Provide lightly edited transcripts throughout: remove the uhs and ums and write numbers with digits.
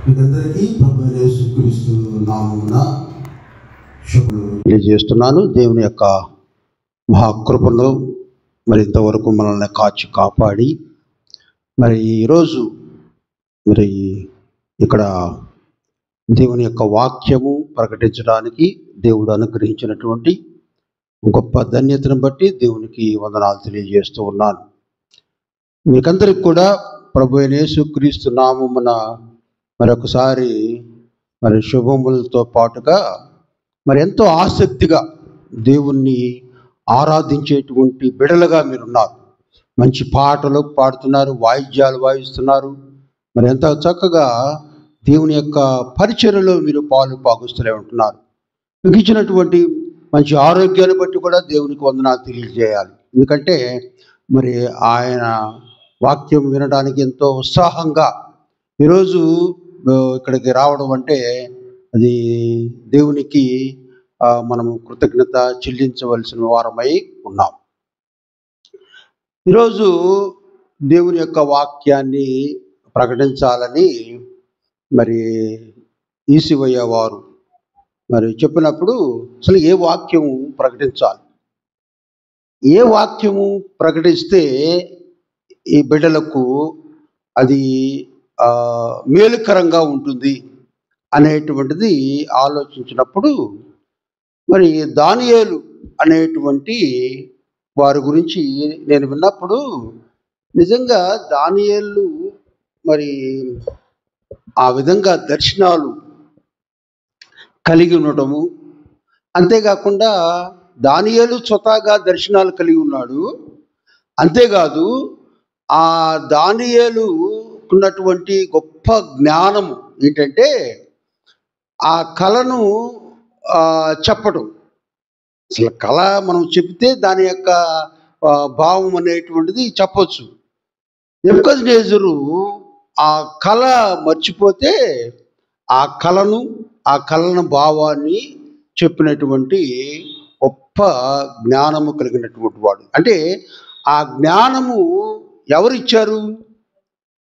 మీకందరికీ ప్రభువైన యేసుక్రీస్తు నామమున తెలియజేస్తున్నాను. దేవుని యొక్క మహాకృపను మరి ఇంతవరకు మనల్ని కాచి కాపాడి మరి ఈరోజు మరి ఇక్కడ దేవుని యొక్క వాక్యము ప్రకటించడానికి దేవుడు అనుగ్రహించినటువంటి గొప్ప ధన్యతను బట్టి దేవునికి వందనాలు తెలియజేస్తూ ఉన్నాను. మీకందరికి కూడా ప్రభువైన యేసుక్రీస్తు నామమున మరొకసారి మరి శుభములతో పాటుగా మరి ఎంతో ఆసక్తిగా దేవుణ్ణి ఆరాధించేటువంటి బిడలుగా మీరున్నారు. మంచి పాటలు పాడుతున్నారు, వాయిద్యాలు వాయిస్తున్నారు. మరి ఎంతో చక్కగా దేవుని యొక్క పరిచర్యలో మీరు పాలు పాగుస్తూనే ఉంటున్నారు. మీకు ఇచ్చినటువంటి మంచి ఆరోగ్యాన్ని బట్టి కూడా దేవునికి వందనాలు తెలియజేయాలి. ఎందుకంటే మరి ఆయన వాక్యం వినడానికి ఎంతో ఉత్సాహంగా ఈరోజు ఇక్కడికి రావడం అంటే అది దేవునికి మనము కృతజ్ఞత చెల్లించవలసిన వారమై ఉన్నాం. ఈరోజు దేవుని యొక్క వాక్యాన్ని ప్రకటించాలని మరి ఈసివయ్య వారు మరి చెప్పినప్పుడు అసలు ఏ వాక్యము ప్రకటించాలి, ఏ వాక్యము ప్రకటిస్తే ఈ బిడ్డలకు అది మేలుకరంగా ఉంటుంది అనేటువంటిది ఆలోచించినప్పుడు మరి దానియేలు అనేటువంటి వారి గురించి నేను విన్నప్పుడు నిజంగా దానియేలు మరి ఆ విధంగా దర్శనాలు కలిగి ఉండటము, అంతేకాకుండా దానియేలు స్వతహాగా దర్శనాలు కలిగి ఉన్నాడు. అంతేకాదు ఆ దానియేలు ఉన్నటువంటి గొప్ప జ్ఞానము ఏంటంటే ఆ కళను చెప్పటం. అసలు కళ మనం చెబితే దాని యొక్క భావం అనేటువంటిది చెప్పొచ్చు. నెబుకద్నెజరు ఆ కళ మర్చిపోతే ఆ కళను భావాన్ని చెప్పినటువంటి గొప్ప జ్ఞానము కలిగినటువంటి వాడు. అంటే ఆ జ్ఞానము ఎవరిచ్చారు?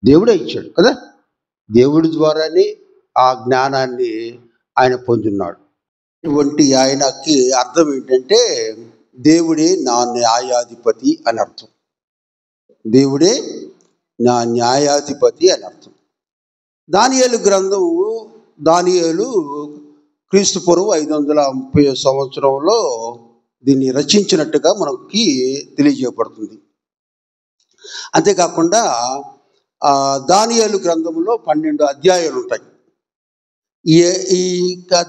దేవుడే ఇచ్చాడు కదా. దేవుడి ద్వారానే ఆ జ్ఞానాన్ని ఆయన పొందున్నాడు. ఇటువంటి ఆయనకి అర్థం ఏంటంటే దేవుడే నా న్యాయాధిపతి అని అర్థం. దేవుడే నా న్యాయాధిపతి అని అర్థం. దానియేలు గ్రంథము దానియేలు క్రీస్తు పూర్వం 530 సంవత్సరంలో దీన్ని రచించినట్టుగా మనకి తెలియజేయబడుతుంది. అంతేకాకుండా దానియేలు గ్రంథంలో 12 అధ్యాయాలు ఉంటాయి. ఈ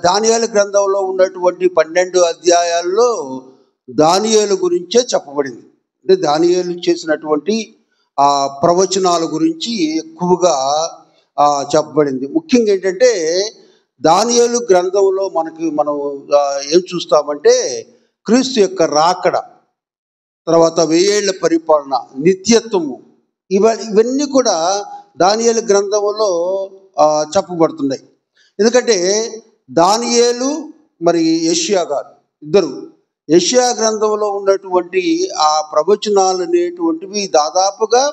దానియేలు గ్రంథంలో ఉన్నటువంటి 12 అధ్యాయాల్లో దానియేలు గురించే చెప్పబడింది. అంటే దానియేలు చేసినటువంటి ప్రవచనాల గురించి ఎక్కువగా చెప్పబడింది. ముఖ్యంగా ఏంటంటే దానియేలు గ్రంథంలో మనం ఏం చూస్తామంటే క్రీస్తు యొక్క రాకడ, తర్వాత 1000 ఏళ్ల పరిపాలన, నిత్యత్వము, ఇవన్నీ కూడా దానియేలు గ్రంథంలో చెప్పబడుతున్నాయి. ఎందుకంటే దానియేలు మరి యెషయా గారు ఇద్దరు యెషయా గ్రంథంలో ఉన్నటువంటి ఆ ప్రవచనాలు అనేటువంటివి దాదాపుగా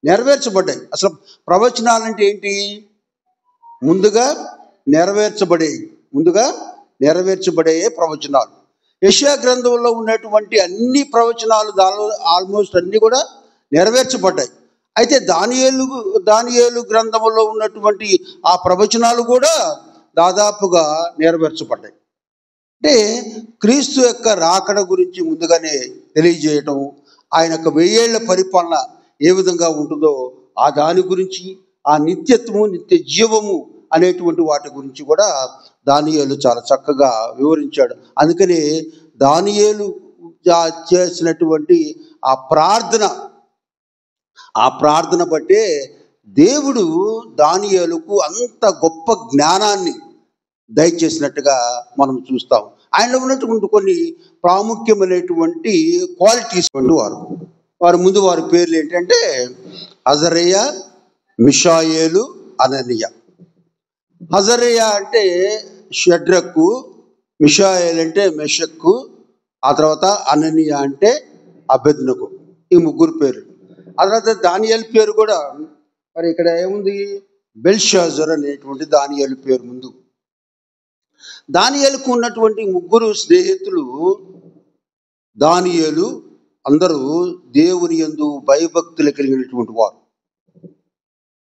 నెరవేర్చబడ్డాయి. అసలు ప్రవచనాలు అంటే ఏంటి? ముందుగా నెరవేర్చబడే ప్రవచనాలు. యెషయా గ్రంథంలో ఉన్నటువంటి అన్ని ప్రవచనాలు దానిలో ఆల్మోస్ట్ అన్ని కూడా నెరవేర్చబడ్డాయి. అయితే దానియేలు గ్రంథంలో ఉన్నటువంటి ఆ ప్రవచనాలు కూడా దాదాపుగా నెరవేర్చబడ్డాయి. అంటే క్రీస్తు యొక్క రాకడ గురించి ముందుగానే తెలియజేయటం, ఆయన యొక్క 1000 ఏళ్ల పరిపాలన ఏ విధంగా ఉంటుందో ఆ దాని గురించి, ఆ నిత్యత్వము, నిత్య జీవము అనేటువంటి వాటి గురించి కూడా దానియేలు చాలా చక్కగా వివరించాడు. అందుకనే దానియేలు చేసినటువంటి ఆ ప్రార్థన బట్టే దేవుడు దానియేలుకు అంత గొప్ప జ్ఞానాన్ని దయచేసినట్టుగా మనం చూస్తాం. ఆయనలో ఉన్నటువంటి కొన్ని ప్రాముఖ్యమైనటువంటి క్వాలిటీస్ వారి ముందు వారి పేర్లు ఏంటంటే అజరయ్య, మిషాయేలు, అననీయ. అజరయ్య అంటే షడ్రకు, మిషాయేల్ అంటే మెషక్కు, ఆ తర్వాత అననీయ అంటే అబేద్నెగో. ఈ ముగ్గురు పేర్లు. ఆ తర్వాత దానియేలు పేరు కూడా మరి ఇక్కడ ఏముంది? బెల్షాజర్ అనేటువంటి దానియేలు పేరు ముందు. దానియేలుకు ఉన్నటువంటి ముగ్గురు స్నేహితులు. దానియేలు అందరూ దేవుని యందు భయభక్తులు కలిగినటువంటి వారు.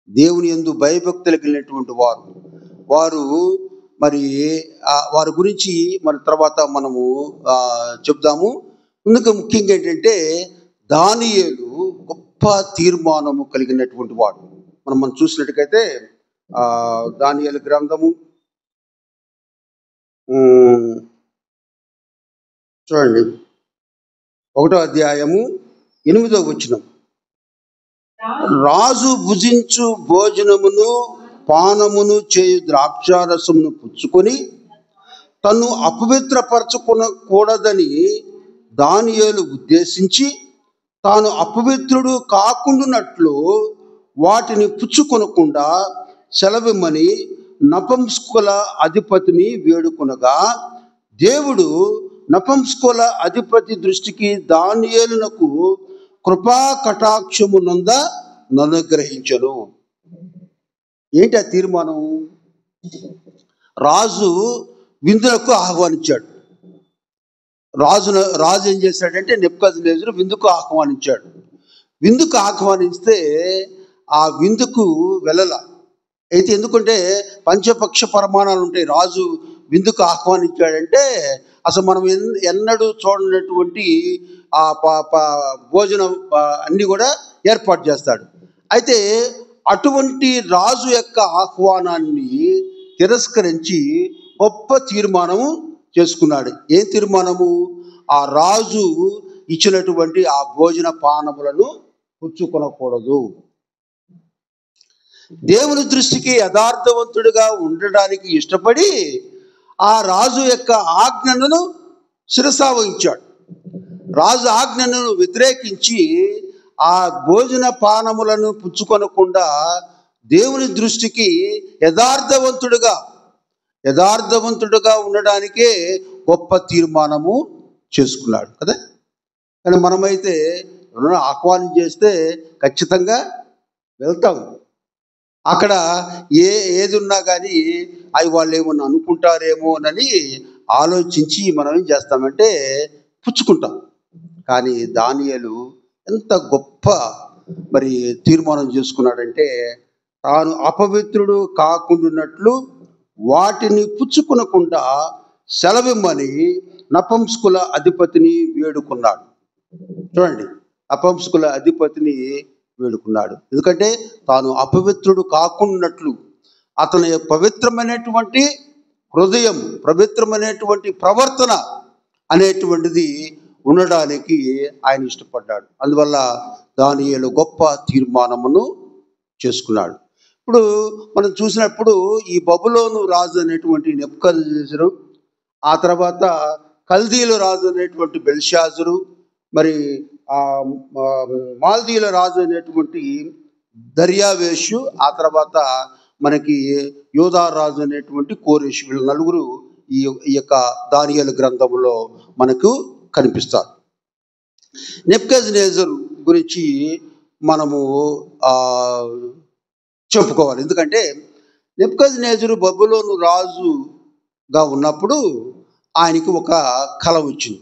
దేవుని యందు భయభక్తులు కలిగినటువంటి వారు. వారు మరి వారి గురించి మన తర్వాత మనము చెప్దాము. ముందుగా ముఖ్యంగా ఏంటంటే దానియేలు గొప్ప తీర్మానము కలిగినటువంటి వాడు. మనం చూసినట్టుకైతే దానియేలు గ్రంథము చూడండి, 1వ అధ్యాయము 8వ వచనం. రాజు భుజించు భోజనమును పానమును చేయు ద్రాక్షారసమును పుచ్చుకొని తను అపవిత్రపరచుకొనకూడదని దానియేలు ఉద్దేశించి తాను అపవిత్రుడు కాకుండానట్లు వాటిని పుచ్చుకొనకుండా సెలవిమ్మని నపుంసకుల అధిపతిని వేడుకొనగా దేవుడు నపుంసకుల అధిపతి దృష్టికి దానియేలునకు కృపా కటాక్షమునంద అనుగ్రహించెను. ఏంటి ఆ తీర్మానం? రాజు విందులకు ఆహ్వానించాడు. రాజు ఏం చేశాడంటే నెబుకద్నెజరు విందుకు ఆహ్వానించాడు. విందుకు ఆహ్వానిస్తే ఆ విందుకు వెళ్ళల. అయితే ఎందుకంటే పంచపక్ష ప్రమాణాలు ఉంటాయి. రాజు విందుకు ఆహ్వానించాడంటే అసలు మనం ఎన్నడూ చూడనటువంటి ఆ భోజనం అన్నీ కూడా ఏర్పాటు చేస్తాడు. అయితే అటువంటి రాజు యొక్క ఆహ్వానాన్ని తిరస్కరించి గొప్ప తీర్మానము చేసుకున్నాడు. ఏం తీర్మానము? ఆ రాజు ఇచ్చినటువంటి ఆ భోజన పానములను పుచ్చుకొనకూడదు. దేవుని దృష్టికి యథార్థవంతుడిగా ఉండడానికి ఇష్టపడి ఆ రాజు యొక్క ఆజ్ఞను శిరసావహించాడు. రాజు ఆజ్ఞను వ్యతిరేకించి ఆ భోజన పానములను పుచ్చుకొనకుండా దేవుని దృష్టికి యథార్థవంతుడుగా ఉండడానికే గొప్ప తీర్మానము చేసుకున్నాడు కదా. కానీ మనమైతే ఎవరైనా ఆహ్వానం చేస్తే ఖచ్చితంగా వెళ్తాము. అక్కడ ఏది ఉన్నా కానీ అవి వాళ్ళు ఏమన్నా అనుకుంటారేమోనని ఆలోచించి మనం ఏం చేస్తామంటే పుచ్చుకుంటాం. కానీ దానియేలు ఎంత గొప్ప మరి తీర్మానం చేసుకున్నాడంటే తాను అపవిత్రుడు కాకుండానట్లు వాటిని పుచ్చుకునకుండా సెలవిమ్మని నపుంసకుల అధిపతిని వేడుకున్నాడు. చూడండి, నపుంసకుల అధిపతిని వేడుకున్నాడు. ఎందుకంటే తాను అపవిత్రుడు కాకుండానట్లు అతని పవిత్రమైనటువంటి హృదయం, పవిత్రమైనటువంటి ప్రవర్తన అనేటువంటిది ఉండడానికి ఆయన ఇష్టపడ్డాడు. అందువల్ల దానియేలు గొప్ప తీర్మానమును చేసుకున్నాడు. ఇప్పుడు మనం చూసినప్పుడు ఈ బబులోను రాజు అనేటువంటి నెబుకద్నెజరు, ఆ తర్వాత కల్దీల రాజు అనేటువంటి బెల్షాజరు, మరి మాల్దీల రాజు అనేటువంటి దర్యావేషు, ఆ తర్వాత మనకి యోధా రాజు అనేటువంటి కోరేషు, వీళ్ళు నలుగురు ఈ యొక్క దానియేలు గ్రంథంలో మనకు కనిపిస్తారు. నెబుకద్నెజరు గురించి మనము చెప్పుకోవాలి. ఎందుకంటే నెబుకద్నెజరు బబులోను రాజుగా ఉన్నప్పుడు ఆయనకి ఒక కల వచ్చింది.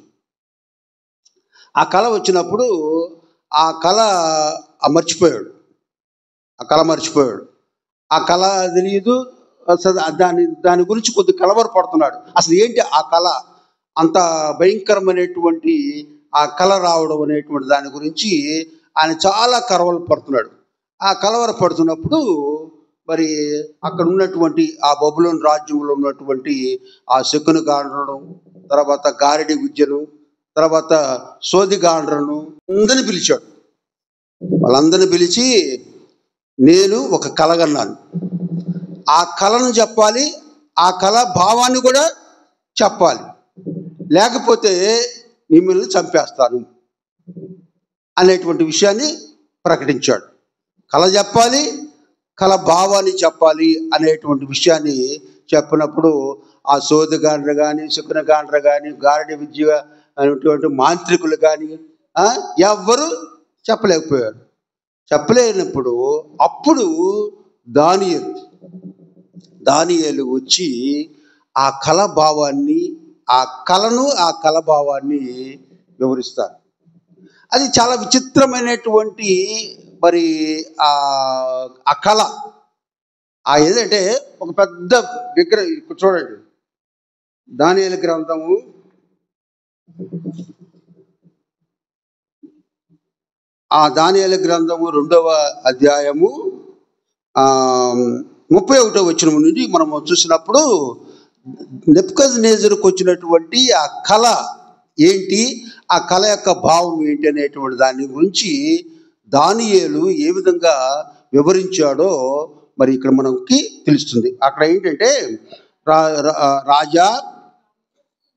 ఆ కళ వచ్చినప్పుడు ఆ కళ మర్చిపోయాడు. ఆ కళ తెలియదు. అసలు దాని గురించి కొద్ది కలవరపడుతున్నాడు. అసలు ఏంటి ఆ కళ? అంత భయంకరమైనటువంటి ఆ కళ రావడం అనేటువంటి దాని గురించి ఆయన చాలా కలవరపడుతున్నాడు. ఆ కలవరపడుతున్నప్పుడు మరి అక్కడ ఉన్నటువంటి ఆ బబులోను రాజ్యంలో ఉన్నటువంటి ఆ శకుని గాండ్రను, తర్వాత గారడి విద్యను, తర్వాత సోది గాండ్రను అందరిని పిలిచాడు. వాళ్ళందరిని పిలిచి నేను ఒక కళ కన్నాను, ఆ కళను చెప్పాలి, ఆ కళ భావాన్ని కూడా చెప్పాలి, లేకపోతే మిమ్మల్ని చంపేస్తాను అనేటువంటి విషయాన్ని ప్రకటించాడు. కళ చెప్పాలి, కళ భావాన్ని చెప్పాలి అనేటువంటి విషయాన్ని చెప్పినప్పుడు ఆ సోది గాండ్ర కానీ, శకున గాండ్ర కానీ, గారడి విద్య అనేటువంటి మాంత్రికులు కానీ ఎవ్వరు చెప్పలేకపోయారు. చెప్పలేనప్పుడు అప్పుడు దానియేలు వచ్చి ఆ కళభావాన్ని ఆ కళభావాన్ని వివరిస్తారు. అది చాలా విచిత్రమైనటువంటి మరి ఆ కళ ఏదంటే ఒక పెద్ద విగ్రహం. ఇప్పుడు చూడండి, దానియేలు గ్రంథము 2వ అధ్యాయము 31వ వచనం నుండి మనము చూసినప్పుడు నెబుకద్నెజరుకు వచ్చినటువంటి ఆ కళ ఏంటి, ఆ కళ యొక్క భావం ఏంటి అనేటువంటి దాని గురించి దానియేలు ఏ విధంగా వివరించాడో మరి ఇక్కడ మనకి తెలుస్తుంది. అక్కడ ఏంటంటే రాజా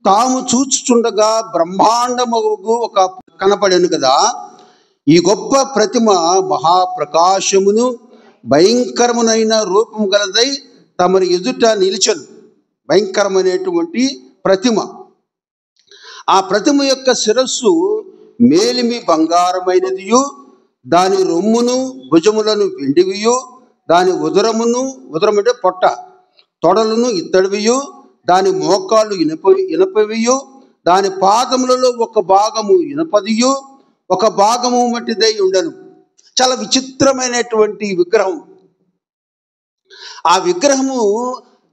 తాము చూచుచుండగా బ్రహ్మాండముగు ఒక కనపడెను కదా, ఈ గొప్ప ప్రతిమ మహాప్రకాశమును భయంకరమునైన రూపము గలదై తమరి ఎదుట నిలిచెను. భయంకరమైనటువంటి ప్రతిమ. ఆ ప్రతిమ యొక్క శిరస్సు మేలిమి బంగారమైనదియు, దాని రొమ్మును భుజములను వెండివియు, దాని ఉదరం అంటే పొట్ట, తొడలను ఇత్తడివియు, దాని మోకాళ్ళు ఇనపవియు, దాని పాదములలో ఒక భాగము ఇనపదియు, ఒక భాగము మట్టిదై ఉండను. చాలా విచిత్రమైనటువంటి విగ్రహం. ఆ విగ్రహము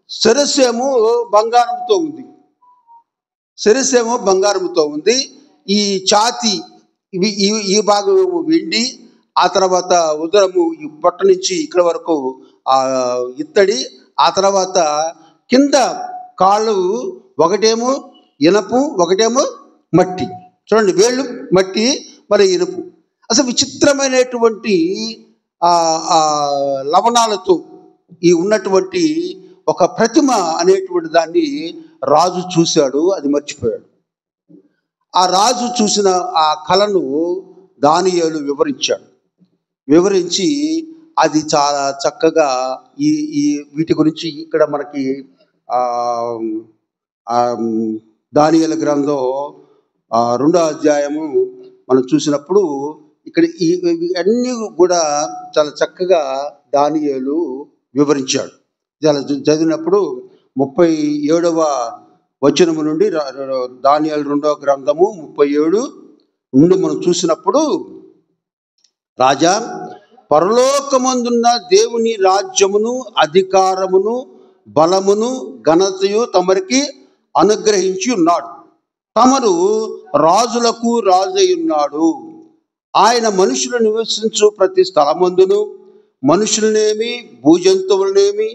శిరస్సు ఏమో బంగారంతో ఉంది. ఈ ఛాతి ఈ భాగం వెండి, ఆ తర్వాత ఉదరము ఈ పొట్ట నుంచి ఇక్కడ వరకు ఇత్తడి, ఆ తర్వాత కింద కాళ్ళు ఒకటేమో ఇనపు ఒకటేమో మట్టి. చూడండి, వేళ్ళు మట్టి మరి ఇనుపు. అసలు విచిత్రమైనటువంటి లవణాలతో ఈ ఉన్నటువంటి ఒక ప్రతిమ అనేటువంటి దాన్ని రాజు చూశాడు, అది మర్చిపోయాడు. ఆ రాజు చూసిన ఆ కళను దానియేలు వివరించి అది చాలా చక్కగా ఈ వీటి గురించి ఇక్కడ మనకి దానియేలు గ్రంథం 2వ అధ్యాయము మనం చూసినప్పుడు ఇక్కడ అన్నీ కూడా చాలా చక్కగా దానియేలు వివరించాడు. చాలా చదివినప్పుడు 37వ వచనము నుండి దానియేలు 2వ గ్రంథము 37 నుండి మనం చూసినప్పుడు, రాజా పరలోకమందున్న దేవుని రాజ్యమును అధికారమును బలమును ఘనతయు తమరికి అనుగ్రహించి ఉన్నాడు. తమరు రాజులకు రాజై ఉన్నాడు. ఆయన మనుషులు నివసించు ప్రతి స్థలమందును మనుషులనేమి భూజంతువులనేమి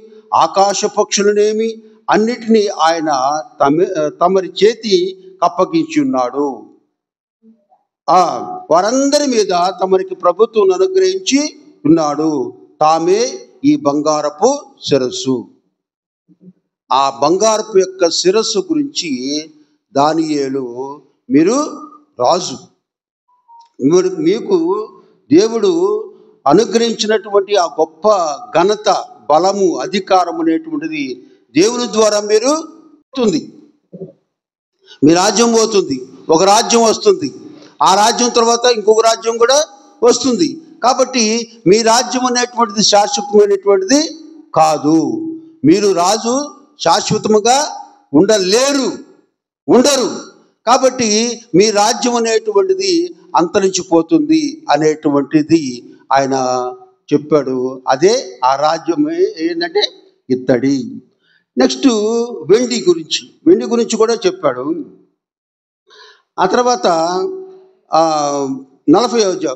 ఆకాశ పక్షులనేమి అన్నిటినీ ఆయన తమరి చేతి కప్పగించి ఉన్నాడు. వారందరి మీద తమరికి ప్రభుత్వం అనుగ్రహించి ఉన్నాడు. తామే ఈ బంగారపు శిరస్సు. ఆ బంగారపు యొక్క శిరస్సు గురించి దానియేలు, మీరు రాజు, మీకు దేవుడు అనుగ్రహించినటువంటి ఆ గొప్ప ఘనత, బలము, అధికారం అనేటువంటిది దేవుని ద్వారా మీరు పోతుంది. మీ రాజ్యం పోతుంది, ఒక రాజ్యం వస్తుంది, ఆ రాజ్యం తర్వాత ఇంకొక రాజ్యం కూడా వస్తుంది. కాబట్టి మీ రాజ్యం అనేటువంటిది శాశ్వతమైనటువంటిది కాదు. మీరు రాజు శాశ్వతముగా ఉండరు. కాబట్టి మీ రాజ్యం అనేటువంటిది అంతరించిపోతుంది అనేటువంటిది ఆయన చెప్పాడు. అదే ఆ రాజ్యమే ఏంటంటే ఇత్తడి. నెక్స్ట్ వెండి గురించి కూడా చెప్పాడు. ఆ తర్వాత 40వ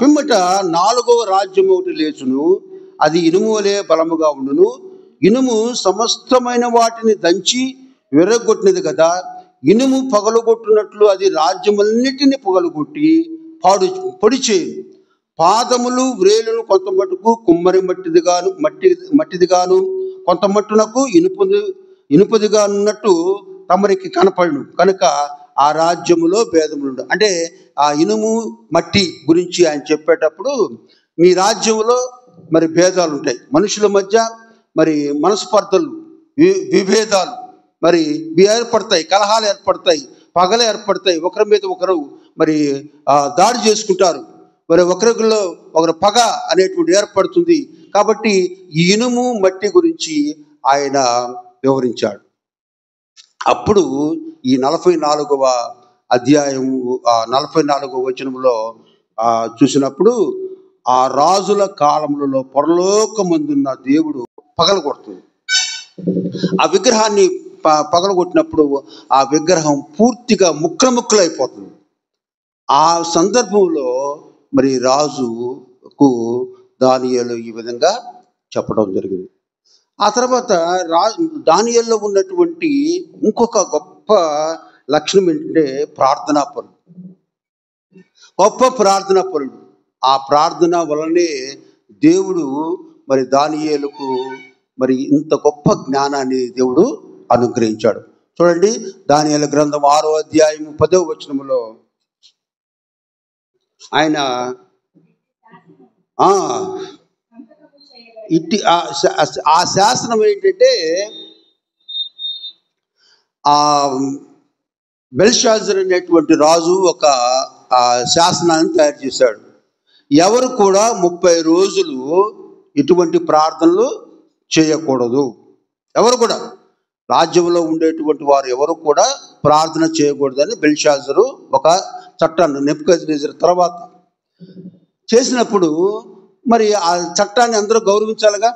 పిమ్మట 4వ రాజ్యం ఒకటి లేచును, అది ఇనుము వలె బలముగా ఉండును. ఇనుము సమస్తమైన వాటిని దంచి విరగొట్టినది కదా, ఇనుము పగలగొట్టినట్లు అది రాజ్యములన్నిటిని పగలగొట్టి పొడి చేయు. పాదములు వ్రేలును కొంత మట్టుకు కుమ్మరి మట్టిదిగాను కొంత మట్టునకు ఇనుపదిగా ఉన్నట్టు తమరికి కనపడును. కనుక ఆ రాజ్యములో భేదములు. అంటే ఆ ఇనుము మట్టి గురించి ఆయన చెప్పేటప్పుడు, మీ రాజ్యంలో మరి భేదాలు ఉంటాయి, మనుషుల మధ్య మరి మనస్పర్ధలు, విభేదాలు మరి ఏర్పడతాయి, కలహాలు ఏర్పడతాయి, పగలు ఏర్పడతాయి, ఒకరి మీద ఒకరు మరి దాడి చేసుకుంటారు, మరి ఒకరిలో ఒకరు పగ అనేటువంటి ఏర్పడుతుంది. కాబట్టి ఈ ఇనుము మట్టి గురించి ఆయన వివరించాడు. అప్పుడు ఈ 44వ అధ్యాయం 44వ వచనంలో చూసినప్పుడు ఆ రాజుల కాలములలో పరలోకమందున్న దేవుడు పగలగొడుతుంది. ఆ విగ్రహాన్ని పగలగొట్టినప్పుడు ఆ విగ్రహం పూర్తిగా ముక్కలైపోతుంది. ఆ సందర్భంలో మరి రాజుకు దానియేలు ఈ విధంగా చెప్పడం జరిగింది. ఆ తర్వాత దానియేలులో ఉన్నటువంటి ఇంకొక గొప్ప లక్షణం ఏంటంటే ప్రార్థనాపరుడు, గొప్ప ప్రార్థనాపరుడు. ఆ ప్రార్థన వలనే దేవుడు మరి దానియేలుకు మరి ఇంత గొప్ప జ్ఞానాన్ని దేవుడు అనుగ్రహించాడు. చూడండి, దానియేలు గ్రంథం 6వ అధ్యాయం 10వ వచనములో ఆయన ఆ శాసనం ఏంటంటే ఆ బెల్షాజర్ అనేటువంటి రాజు ఒక శాసనాన్ని తయారు చేశాడు. ఎవరు కూడా 30 రోజులు ఇటువంటి ప్రార్థనలు చేయకూడదు. ఎవరు కూడా రాజ్యంలో ఉండేటువంటి వారు ఎవరు కూడా ప్రార్థన చేయకూడదని బెల్షాజరు ఒక చట్టాన్ని నెబుకద్నెజరు తర్వాత చేసినప్పుడు మరి ఆ చట్టాన్ని అందరూ గౌరవించాలిగా.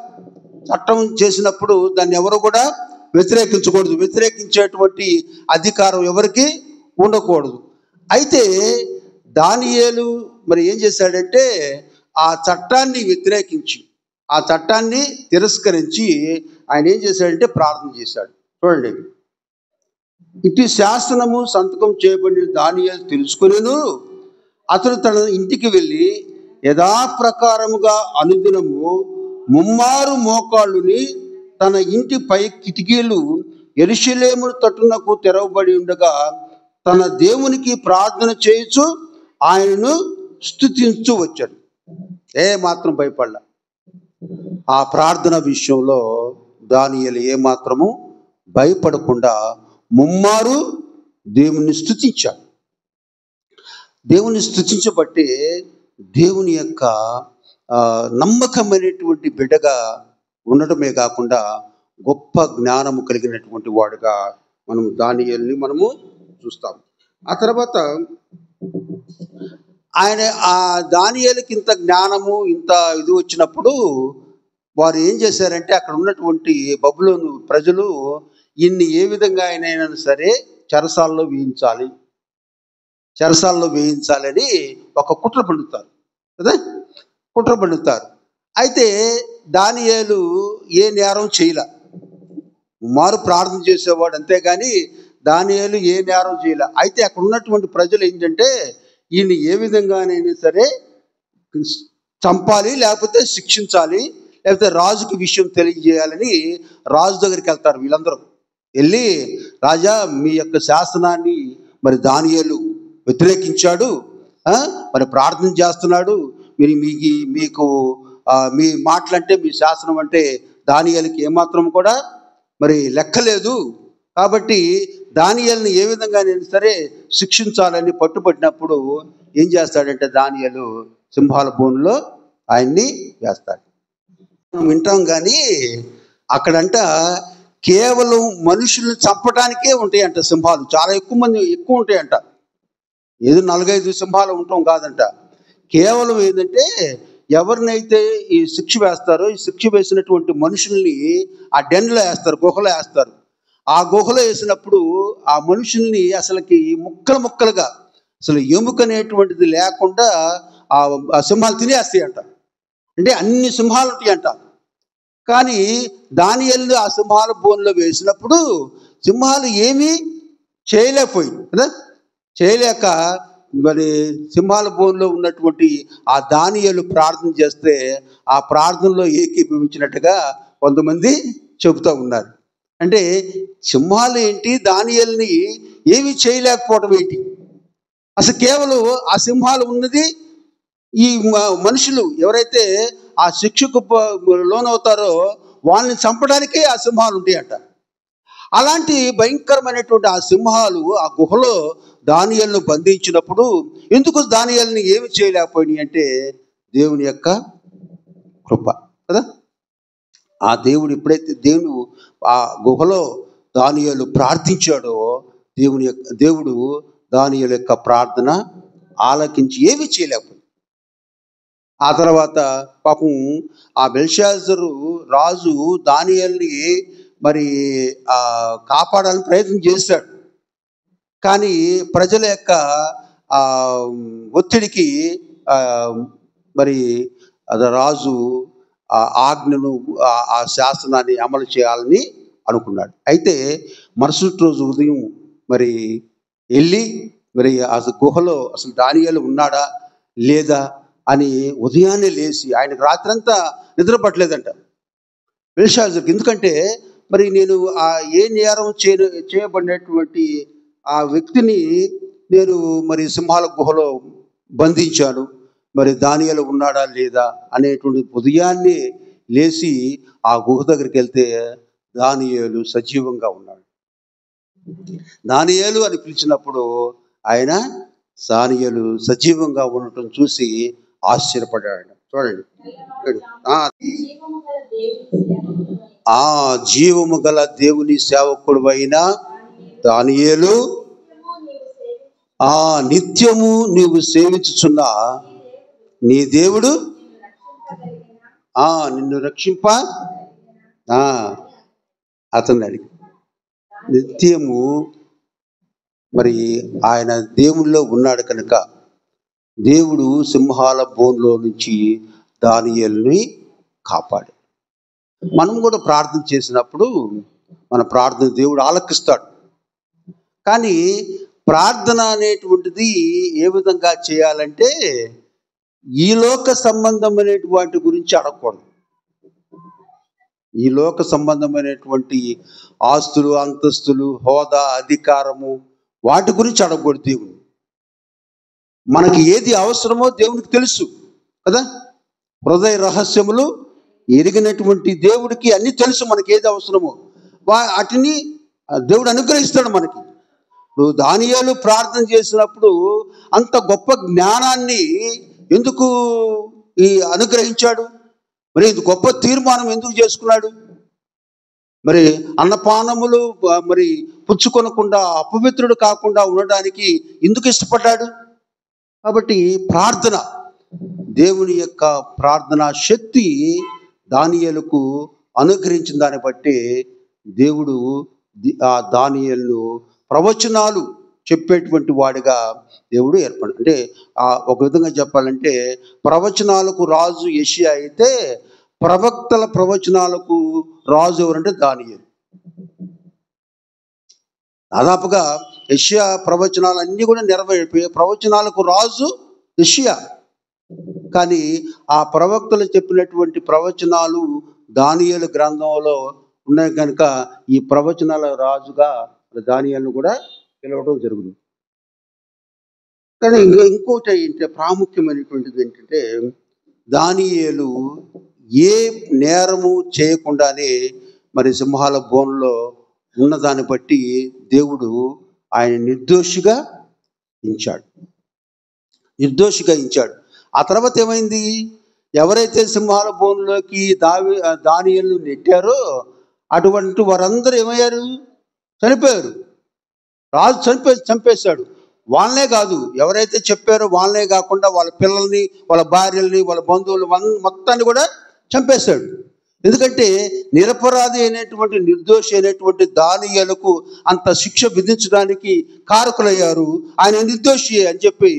చట్టం చేసినప్పుడు దాన్ని ఎవరు కూడా వ్యతిరేకించకూడదు, వ్యతిరేకించేటువంటి అధికారం ఎవరికి ఉండకూడదు. అయితే దానియేలు మరి ఏం చేశాడంటే ఆ చట్టాన్ని వ్యతిరేకించి, ఆ చట్టాన్ని తిరస్కరించి ఆయన ఏం చేశాడంటే ప్రార్థన చేశాడు. చూడండి, ఇటు శాసనము సంతకం చేయబడిన దానియేలు తెలుసుకునేను. అతడు తన ఇంటికి వెళ్ళి యథాప్రకారముగా అనుదినము 3 మోకాళ్ళుని తన ఇంటి పై కిటికీలు యెరూషలేము తట్టునకు తెరవబడి ఉండగా తన దేవునికి ప్రార్థన చేయుచు ఆయనను స్తుతించు వచ్చాడు. మాత్రం భయపడలా. ఆ ప్రార్థన విషయంలో దానియేలు ఏమాత్రము భయపడకుండా 3 దేవుని స్తుతించాడు. దేవుని స్తుతించబట్టి దేవుని యొక్క నమ్మకమైనటువంటి బిడ్డగా ఉండటమే కాకుండా గొప్ప జ్ఞానము కలిగినటువంటి వాడుగా మనం దానియేలుని మనము చూస్తాం. ఆ తర్వాత ఆయన ఆ దానియేలుకి ఇంత జ్ఞానము ఇంత ఇది వచ్చినప్పుడు వారు ఏం చేశారంటే అక్కడ ఉన్నటువంటి బబులోను ప్రజలు ఇన్ని ఏ విధంగా అయినా సరే చెరసాల్లో వేయించాలని ఒక కుట్ర పండుతారు కదా, కుట్ర పండుతారు. అయితే దానియేలు ఏ నేరం చేయలే, మారు ప్రార్థన చేసేవాడు అంతేగాని దానియేలు ఏ నేరం చేయలే. అయితే అక్కడ ఉన్నటువంటి ప్రజలు ఏంటంటే ఈయన ఏ విధంగానైనా సరే చంపాలి, లేకపోతే శిక్షించాలి, లేకపోతే రాజుకి విషయం తెలియజేయాలని రాజు దగ్గరికి వెళ్తారు. వీళ్ళందరూ వెళ్ళి, రాజా మీ యొక్క శాసనాన్ని మరి దానియేలు వ్యతిరేకించాడు, మరి ప్రార్థన చేస్తున్నాడు, మీకు మీ మాటలంటే మీ శాసనం అంటే దానియేలుకి ఏమాత్రం కూడా మరి లెక్కలేదు. కాబట్టి దానియేలుని ఏ విధంగా నేను సరే శిక్షించాలని పట్టుబట్టినప్పుడు ఏం చేస్తాడంటే దానియేలు సింహాల బోనులో ఆయన్ని వేస్తాడు. వింటాం కానీ అక్కడంట కేవలం మనుషుల్ని చంపడానికే ఉంటాయంట సింహాలు. చాలా ఎక్కువ ఉంటాయంట. ఏదో 4-5 సింహాలు ఉంటాం కాదంట. కేవలం ఏంటంటే ఎవరినైతే ఈ శిక్ష వేస్తారో ఈ శిక్ష వేసినటువంటి మనుషుల్ని ఆ డెన్లో వేస్తారు, గుహలో వేస్తారు. ఆ గుహలో వేసినప్పుడు ఆ మనుషుల్ని అసలుకి ముక్కలుగా అసలు ఎముకనేటువంటిది లేకుండా ఆ సింహాలు తినేస్తాయంట. అంటే అన్ని సింహాలు ఉంటాయంట. కానీ దానియేలు ఆ సింహాల బోన్లో వేసినప్పుడు సింహాలు ఏమీ చేయలేకపోయింది కదా. చేయలేక మరి సింహాల బోన్లో ఉన్నటువంటి ఆ దానియేలు ప్రార్థన చేస్తే ఆ ప్రార్థనలో ఏకీభవించినట్టుగా కొంతమంది చెబుతూ ఉన్నారు. అంటే సింహాలు ఏంటి, దానియేలుని ఏమీ చేయలేకపోవడం ఏంటి? అసలు కేవలం ఆ సింహాలు ఉన్నది ఈ మనుషులు ఎవరైతే ఆ శిక్షకు లోనవుతారో వాళ్ళని చంపడానికే ఆ సింహాలు ఉంటాయంట. అలాంటి భయంకరమైనటువంటి ఆ సింహాలు ఆ గుహలో దానియేలును బంధించినప్పుడు ఎందుకు దానియేలుని ఏమి చేయలేకపోయినాయి అంటే దేవుని యొక్క కృప. కదా. ఆ దేవుడు ఎప్పుడైతే ఆ గుహలో దానియేలు ప్రార్థించాడో దేవుడు దానియేలు యొక్క ప్రార్థన ఆలకించి ఏమీ చేయలేకపోయింది. ఆ తర్వాత పాపం ఆ బెల్షాజరు రాజు దానియేలుని మరి కాపాడాలని ప్రయత్నం చేశాడు. కానీ ప్రజల యొక్క ఒత్తిడికి మరి రాజు ఆ ఆజ్ఞను ఆ శాసనాన్ని అమలు చేయాలని అనుకున్నాడు. అయితే మరుసటి రోజు ఉదయం మరి వెళ్ళి మరి అసలు గుహలో అసలు దానియేలు ఉన్నాడా లేదా అని ఉదయాన్నే లేచి, ఆయనకు రాత్రంతా నిద్ర పట్టలేదంట బెల్షాజర్కి. ఎందుకంటే మరి నేను ఏ నేరం చేయబడినటువంటి ఆ వ్యక్తిని నేను మరి సింహాల గుహలో బంధించాను, మరి దానియేలు ఉన్నాడా లేదా అనేటువంటి ఉదయాన్నే లేచి ఆ గుహ దగ్గరికి వెళ్తే దానియేలు సజీవంగా ఉన్నాడు. దానియేలు అని పిలిచినప్పుడు ఆయన దానియేలు సజీవంగా ఉండటం చూసి ఆశ్చర్యపడ్డాడు. చూడండి, జీవము గల దేవుని సేవకుడు అయిన దానియేలు, నిత్యము నీవు సేవించుచున్న నీ దేవుడు నిన్ను రక్షింప అతన్ని అడిగి నిత్యము మరి ఆయన దేవుల్లో ఉన్నాడు కనుక దేవుడు సింహాల బోన్లో నుంచి దానియేలుని కాపాడు. మనం కూడా ప్రార్థన చేసినప్పుడు మన ప్రార్థన దేవుడు ఆలకిస్తాడు. కానీ ప్రార్థన అనేటువంటిది ఏ విధంగా చేయాలంటే ఈ లోక సంబంధమైనటువంటి వాటి గురించి అడగకూడదు. ఈ లోక సంబంధమైనటువంటి ఆస్తులు, అంతస్తులు, హోదా, అధికారము వాటి గురించి అడగకూడదు. దేవుడు మనకి ఏది అవసరమో దేవునికి తెలుసు కదా. హృదయ రహస్యములు ఎరిగినటువంటి దేవుడికి అన్ని తెలుసు, మనకి ఏది అవసరమో వాటిని దేవుడు అనుగ్రహిస్తాడు మనకి. ఇప్పుడు దానియేలు ప్రార్థన చేసినప్పుడు అంత గొప్ప జ్ఞానాన్ని ఎందుకు అనుగ్రహించాడు? మరి ఇది గొప్ప తీర్మానం ఎందుకు చేసుకున్నాడు? మరి అన్నపానములు మరి పుచ్చుకొనకుండా అపవిత్రుడు కాకుండా ఉండడానికి ఎందుకు ఇష్టపడ్డాడు? కాబట్టి ప్రార్థన, దేవుని యొక్క ప్రార్థనా శక్తి దానియేలుకు అనుగ్రహించిన దాన్ని బట్టి దేవుడు ఆ దానియేలును ప్రవచనాలు చెప్పేటువంటి వాడిగా దేవుడు ఏర్పడు. అంటే ఒక విధంగా చెప్పాలంటే ప్రవచనాలకు రాజు యెషయా అయితే ప్రవక్తల ప్రవచనాలకు రాజు ఎవరంటే దానియేలు. దాదాపుగా యెషయా ప్రవచనాలన్నీ కూడా నెరవేరిపోయాయి. ప్రవచనాలకు రాజు యెషయా. కానీ ఆ ప్రవక్తలు చెప్పినటువంటి ప్రవచనాలు దానియేలు గ్రంథంలో ఉన్నాయి కనుక ఈ ప్రవచనాల రాజుగా దానియేలును కూడా పిలవడం జరుగుతుంది. కానీ ఇంకోటి ఏంటంటే ప్రాముఖ్యమైనటువంటిది ఏంటంటే దానియేలు ఏ నేరము చేయకుండానే మరి సింహాల బోన్లో ఉన్నదాన్ని బట్టి దేవుడు ఆయన నిర్దోషిగా ఇంచాడు. ఆ తర్వాత ఏమైంది? ఎవరైతే సింహాల బోన్లోకి దానియేలును నెట్టారో అటువంటి వారందరూ ఏమయ్యారు? చనిపోయారు. రాజు చంపేశాడు. వాళ్ళనే కాదు, ఎవరైతే చెప్పారో వాళ్ళనే కాకుండా వాళ్ళ పిల్లల్ని, వాళ్ళ భార్యల్ని, వాళ్ళ బంధువులు మొత్తాన్ని కూడా చంపేశాడు. ఎందుకంటే నిరపరాధి అయినటువంటి, నిర్దోషి అయినటువంటి దానియేలుకు అంత శిక్ష విధించడానికి కారకులయ్యారు. ఆయన నిర్దోషి అని చెప్పి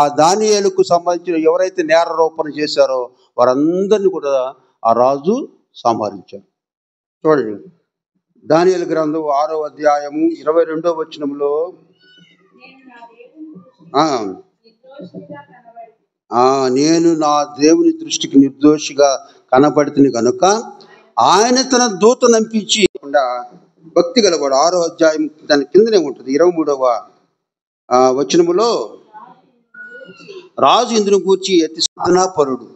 ఆ దానియేలుకు సంబంధించిన ఎవరైతే నేరారోపణ చేశారో వారందరినీ కూడా ఆ రాజు సంహరించారు. చూడండి, దానియేలు గ్రంథం 6వ అధ్యాయము 22వ వచనంలో నేను నా దేవుని దృష్టికి నిర్దోషిగా కనబడుతుంది కనుక ఆయన తన దూత నంపించి భక్తి గలవాడు. 6వ అధ్యాయం దాని కిందనే ఉంటుంది 23వ వచనములో రాజు ఇందును గూర్చి అతి సాధనాపరుడు,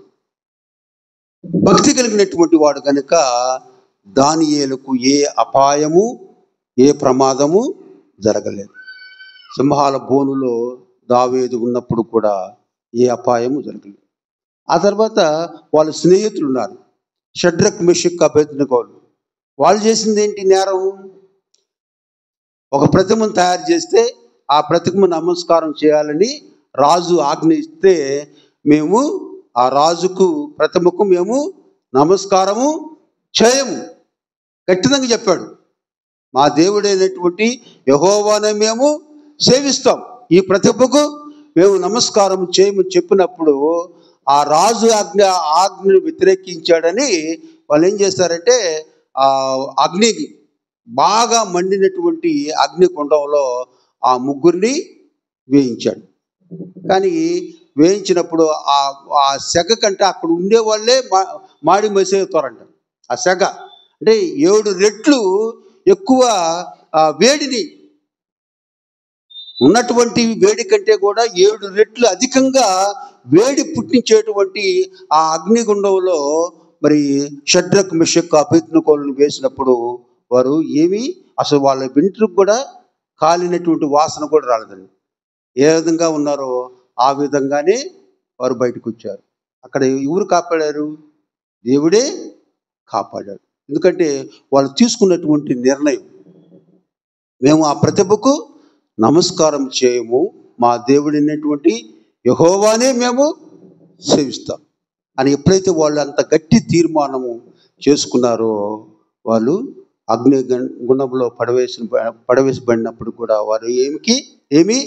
భక్తి కలిగినటువంటి వాడు కనుక దానియేలుకు ఏ అపాయము, ఏ ప్రమాదము జరగలేదు. సింహాల బోనులో దావీదు ఉన్నప్పుడు కూడా ఏ అపాయము జరగలేదు. ఆ తర్వాత వాళ్ళ స్నేహితులు ఉన్నారు, షడ్రక్ మెషక్ అబేద్నెగోలు వాళ్ళు చేసింది ఏంటి నేరం? ఒక ప్రతిమను తయారు చేస్తే ఆ ప్రతిమ నమస్కారం చేయాలని రాజు ఆజ్ఞ ఇస్తే మేము ఆ రాజుకు ప్రతిమకు మేము నమస్కారము చేయము. ఖచ్చితంగా చెప్పాడు, మా దేవుడైనటువంటి యెహోవానే మేము సేవిస్తాం, ఈ ప్రతిమకు మేము నమస్కారం చేయమని చెప్పినప్పుడు ఆ రాజు ఆజ్ఞను వ్యతిరేకించాడని వాళ్ళు ఏం చేస్తారంటే ఆ అగ్నికి బాగా మండినటువంటి అగ్నికుండంలో ఆ ముగ్గురిని వేయించాడు. కానీ వేయించినప్పుడు ఆ సెగ కంటే అక్కడ ఉండే వాళ్ళే మాడి మసైపోతారంట. ఆ సెగ అంటే 7 రెట్లు ఎక్కువ వేడిని, ఉన్నటువంటి వేడి కంటే కూడా 7 రెట్లు అధికంగా వేడి పుట్టించేటువంటి ఆ అగ్నిగుండంలో మరి షడ్రక్ మెషక్ అబేద్నెగోలను వేసినప్పుడు వారు అసలు వాళ్ళ వెంట్రుకు కూడా కాలినటువంటి వాసన కూడా రాలేదండి. ఏ విధంగా ఉన్నారో ఆ విధంగానే వారు బయటకు వచ్చారు. అక్కడ ఎవరు కాపాడారు? దేవుడే కాపాడాడు. ఎందుకంటే వాళ్ళు తీసుకున్నటువంటి నిర్ణయం, మేము ఆ ప్రతిభకు నమస్కారం చేయము, మా దేవుడైనటువంటి యెహోవానే మేము సేవిస్తాం అని ఎప్పుడైతే వాళ్ళు అంత గట్టి తీర్మానము చేసుకున్నారో వాళ్ళు అగ్ని గుండంలో పడవేసబడినప్పుడు కూడా వారు ఏమీ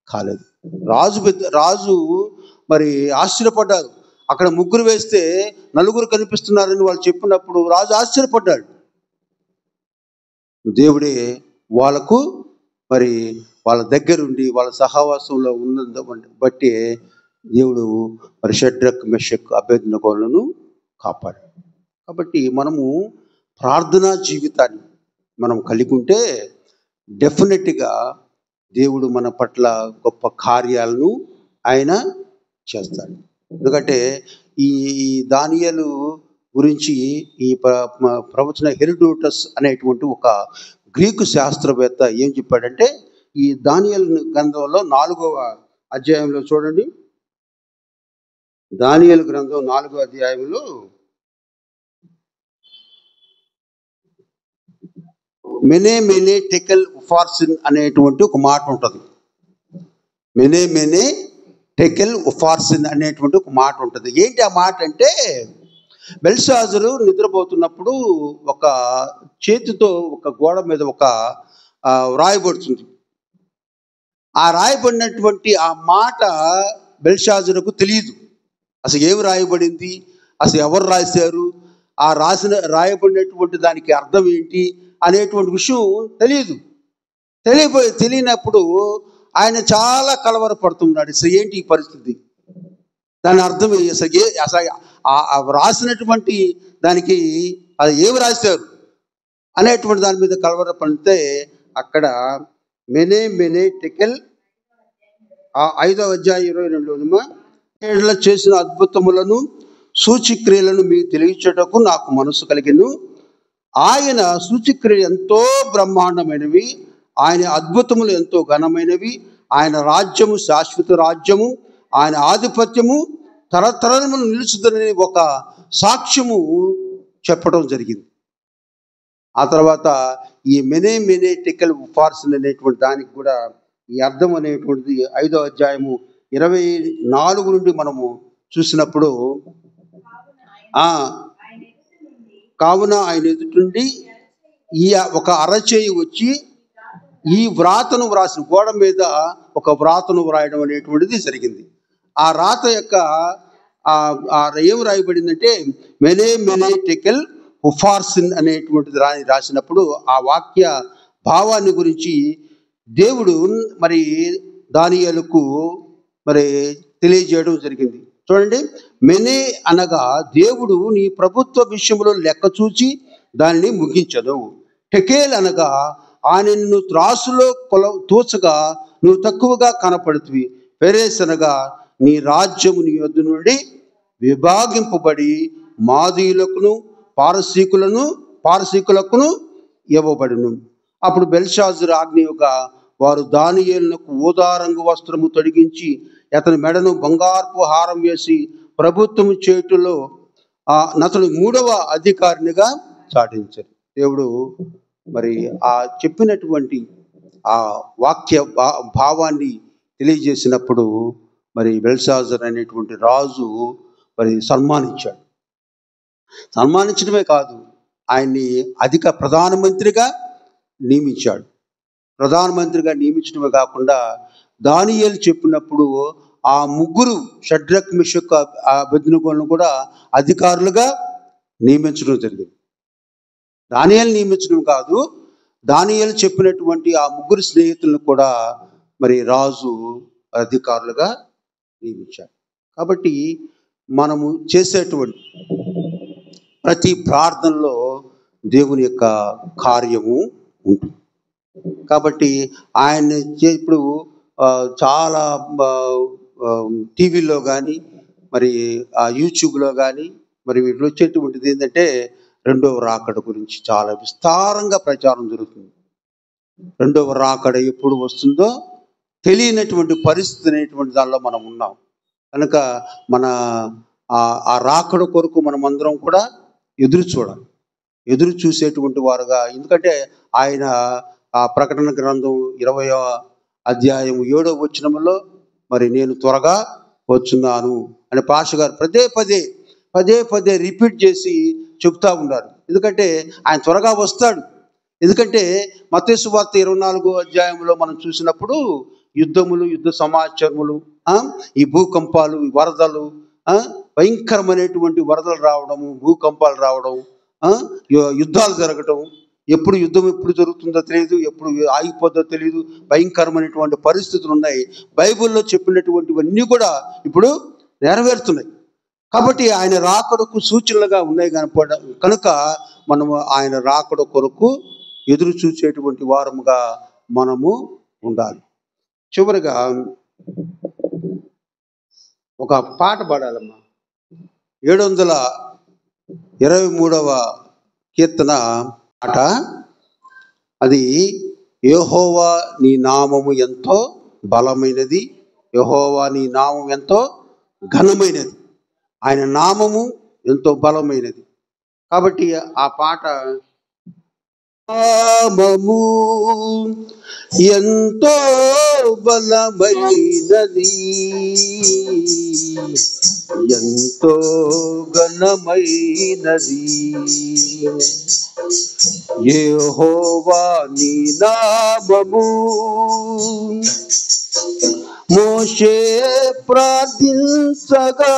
కాలేదు. రాజు మరి ఆశ్చర్యపడ్డారు. అక్కడ ముగ్గురు వేస్తే 4 కనిపిస్తున్నారని వాళ్ళు చెప్పినప్పుడు రాజు ఆశ్చర్యపడ్డాడు. దేవుడే వాళ్ళకు మరి వాళ్ళ దగ్గరుండి వాళ్ళ సహవాసంలో ఉన్నదాన్ని బట్టి దేవుడు మరి షడ్రక్ మెషక్ అబేద్నెగోలను కాపాడాడు. కాబట్టి మనము ప్రార్థనా జీవితాన్ని మనం కలిగి ఉంటే డెఫినెట్గా దేవుడు మన పట్ల గొప్ప కార్యాలను ఆయన చేస్తాడు. ఎందుకంటే ఈ దానియేలు గురించి ఈ ప్రవచన హెరోడోటస్ అనేటువంటి ఒక గ్రీకు శాస్త్రవేత్త ఏం చెప్పాడంటే, ఈ దానియేలు గ్రంథంలో 4వ అధ్యాయంలో చూడండి, దానియేలు గ్రంథం 4వ అధ్యాయంలో మెనే టెకెల్ ఉఫార్సిన్ అనేటువంటి ఒక మాట ఉంటుంది. మెనే టెకెల్ ఉఫార్సిన్ అనేటువంటి ఒక మాట ఉంటుంది. ఏంటి ఆ మాట అంటే, బెల్షాజరు నిద్రపోతున్నప్పుడు ఒక చేతితో ఒక గోడ మీద ఒక రాయబడుతుంది. ఆ రాయబడినటువంటి ఆ మాట బెల్షాజరుకు తెలియదు. అసలు ఏమి రాయబడింది, అసలు ఎవరు రాశారు, ఆ రాయబడినటువంటి దానికి అర్థం ఏంటి అనేటువంటి విషయం తెలియనప్పుడు ఆయన చాలా కలవరపడుతున్నాడు. అసలు ఏంటి ఈ పరిస్థితి, దాని అర్థం అసలు రాసినటువంటి దానికి అది ఏమి రాశారు అనేటువంటి దాని మీద కలవరపడితే అక్కడ మెనే టెకెల్ 5వ అధ్యాయం 22 చేసిన అద్భుతములను సూచిక్రియలను మీకు తెలియచేటకు నాకు మనసు కలిగెను. ఆయన సూచిక్రియలు ఎంతో బ్రహ్మాండమైనవి, ఆయన అద్భుతములు ఎంతో ఘనమైనవి, ఆయన రాజ్యము శాశ్వత రాజ్యము, ఆయన ఆధిపత్యము తరతరములు నిలుచుదని ఒక సాక్ష్యము చెప్పడం జరిగింది. ఆ తర్వాత ఈ మెనే టెకెల్ ఉఫార్సిన్ అనేటువంటి దానికి కూడా ఈ అర్థం అనేటువంటిది 5వ అధ్యాయము 24 నుండి మనము చూసినప్పుడు, కావున ఆయన ఎదుటి ఈ ఒక అరచేయి వచ్చి ఈ వ్రాతను వ్రాసిన గోడ మీద ఒక వ్రాతను వ్రాయడం అనేటువంటిది జరిగింది. ఆ రాత యొక్క ఏం రాయబడిందంటే మెనే టెకెల్ ఉఫార్సిన్ అనేటువంటిది రాసినప్పుడు ఆ వాక్య భావాన్ని గురించి దేవుడు మరి దానియేలుకు మరి తెలియజేయడం జరిగింది. చూడండి, మెనే అనగా దేవుడు నీ ప్రభుత్వ విషయంలో లెక్క చూచి దానిని ముగించదు. టెకేల్ అనగా ఆయన నిన్ను త్రాసులో తూచగా నువ్వు తక్కువగా కనపడుతుంది. పెరేస్ అనగా నీ రాజ్యము నీ యొద్ద నుండి విభాగింపబడి మాదీయులకును పారసీకులకును ఇవ్వబడును. అప్పుడు బెల్షాజరు ఆజ్ఞగా వారు దానియేలునకు ఊదారంగు వస్త్రము తొడిగించి అతని మెడను బంగారపు హారం వేసి ప్రభుత్వము చేతిలో అతడు 3వ అధికారినిగా చాటించారు. దేవుడు మరి ఆ చెప్పినటువంటి ఆ వాక్య భావాన్ని తెలియజేసినప్పుడు మరి బెల్షాజర్ అనేటువంటి రాజు మరి సన్మానించాడు. సన్మానించడమే కాదు, ఆయన్ని ప్రధానమంత్రిగా నియమించాడు. ప్రధానమంత్రిగా నియమించడమే కాకుండా దానియేలు చెప్పినప్పుడు ఆ ముగ్గురు షడ్రక్ మెషక్ అబేద్నెగోలను కూడా అధికారులుగా నియమించడం జరిగింది. దానియేలు నియమించడం కాదు, దానియేలు చెప్పినటువంటి ఆ ముగ్గురు స్నేహితులను కూడా మరి రాజు అధికారులుగా నియమించాడు. కాబట్టి మనము చేసేటువంటి ప్రతి ప్రార్థనలో దేవుని యొక్క కార్యము ఉంటుంది. కాబట్టి ఆయన ఇప్పుడు చాలా టీవీలో కానీ మరి యూట్యూబ్లో కానీ మరి వీటిలో వచ్చేటువంటిది ఏంటంటే రెండవ రాకడ గురించి చాలా విస్తారంగా ప్రచారం జరుగుతుంది. రెండవ రాకడ ఎప్పుడు వస్తుందో తెలియనటువంటి పరిస్థితి అనేటువంటి దానిలో మనం ఉన్నాం. కనుక మన ఆ రాకడ కొరకు మనమందరం కూడా ఎదురు చూసేటువంటి వారుగా, ఎందుకంటే ఆయన ఆ ప్రకటన గ్రంథం 20వ అధ్యాయం 7వ వచనంలో మరి నేను త్వరగా వచ్చున్నాను అని పాస్టర్ గారు పదే పదే రిపీట్ చేసి చెప్తా ఉన్నారు. ఎందుకంటే ఆయన త్వరగా వస్తాడు. ఎందుకంటే మత్తయి సువార్త 24వ అధ్యాయంలో మనం చూసినప్పుడు యుద్ధములు, యుద్ధ సమాచారములు, ఈ భూకంపాలు, ఈ వరదలు, భయంకరమైనటువంటి వరదలు రావడము, భూకంపాలు రావడం, యుద్ధాలు జరగటం, యుద్ధం ఎప్పుడు జరుగుతుందో తెలియదు, ఎప్పుడు ఆగిపోతుందో తెలియదు, భయంకరమైనటువంటి పరిస్థితులు ఉన్నాయి. బైబిల్లో చెప్పినటువంటివన్నీ కూడా ఇప్పుడు నెరవేరుతున్నాయి. కాబట్టి ఆయన రాకడకు సూచనలుగా ఉన్నాయి కనుక మనము ఆయన రాకడ కొరకు ఎదురు చూసేటువంటి వారముగా మనము ఉండాలి. చివరిగా ఒక పాట పాడాలమ్మా. 723వ కీర్తన పాట. అది యెహోవా నీ నామము ఎంతో బలమైనది, యెహోవా నీ నామం ఎంతో ఘనమైనది, ఆయన నామము ఎంతో బలమైనది. కాబట్టి ఆ పాట నామము ఎంతో బలమైనది, ఎంతో ఘనమైనది, యెహోవా నీ నామము. మోషే ప్రార్థించగా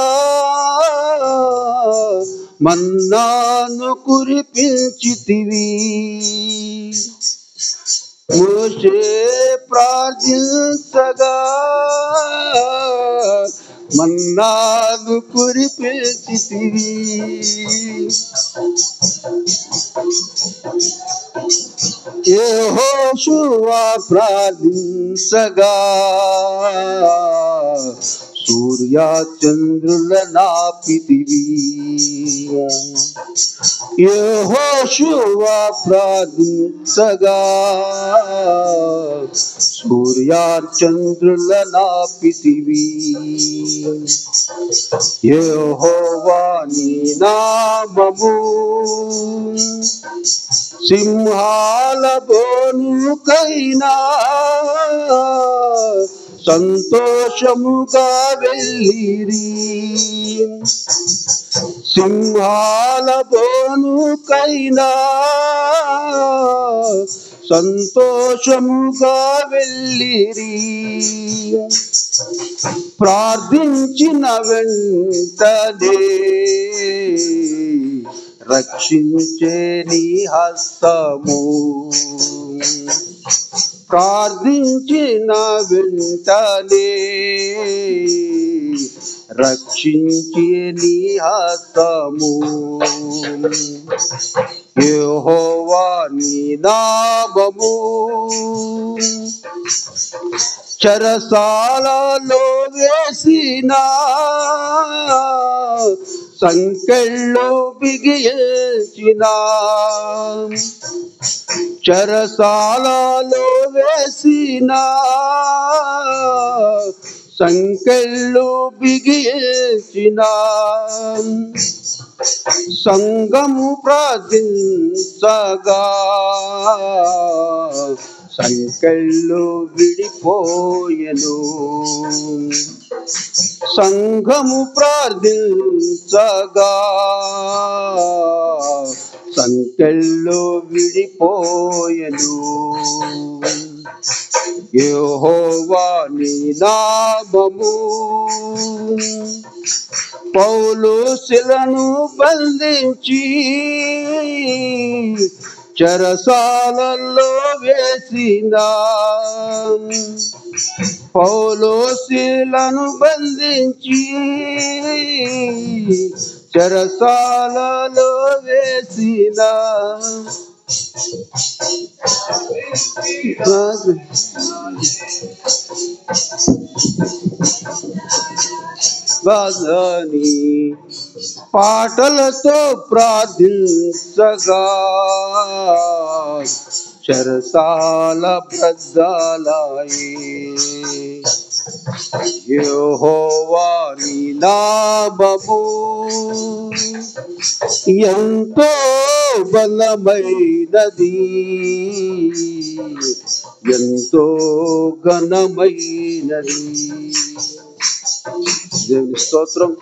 మన్నాను కురిపించితివి, మోషే ప్రార్థించగా మన్నాను కురిపించితివి. యెహోషువా ప్రార్థించగా సూర్య చంద్రుల నాపితివి, యెహోషువా ప్రార్థించగా సూర్య చంద్రుల నాపితివి, యెహోవా నీ నామము సింహాల బోనుకైనా సంతోషముగా వెళ్ళిరి, సింహాల బోనుకైనా సంతోషముగా వెళ్ళిరి, ప్రార్థించిన వెంటనే రక్షించే నీ హస్తము, ప్రార్థించిన వెంటనే రక్షించే నీ హస్తము, యెహోవా నీ నామము. చెరసాలలో వేసిన సంకెళ్ళు బిగించిన, చెరసాలలో వేసిన సంకెళ్ళు బిగించిన, సంఘము ప్రార్థించగా సంకెళ్ళు విడిపోయెను. సంఘము ప్రార్థించగా సంకెళ్ళు విడిపోయెను. యెహోవా నీ నామము పౌలు శిలను బంధించి చెరసాలలో వేసిన. పౌలు శిలను బంధించి చెరసాలలో వేసిన. బాధని పాటలతో ప్రార్థించగా చెరసాల బ్రద్దలాయి. యెహోవా నీ నామము ఎంతో బలమైనది, ఎంతో ఘనమైనది. దేవుని స్తోత్రం.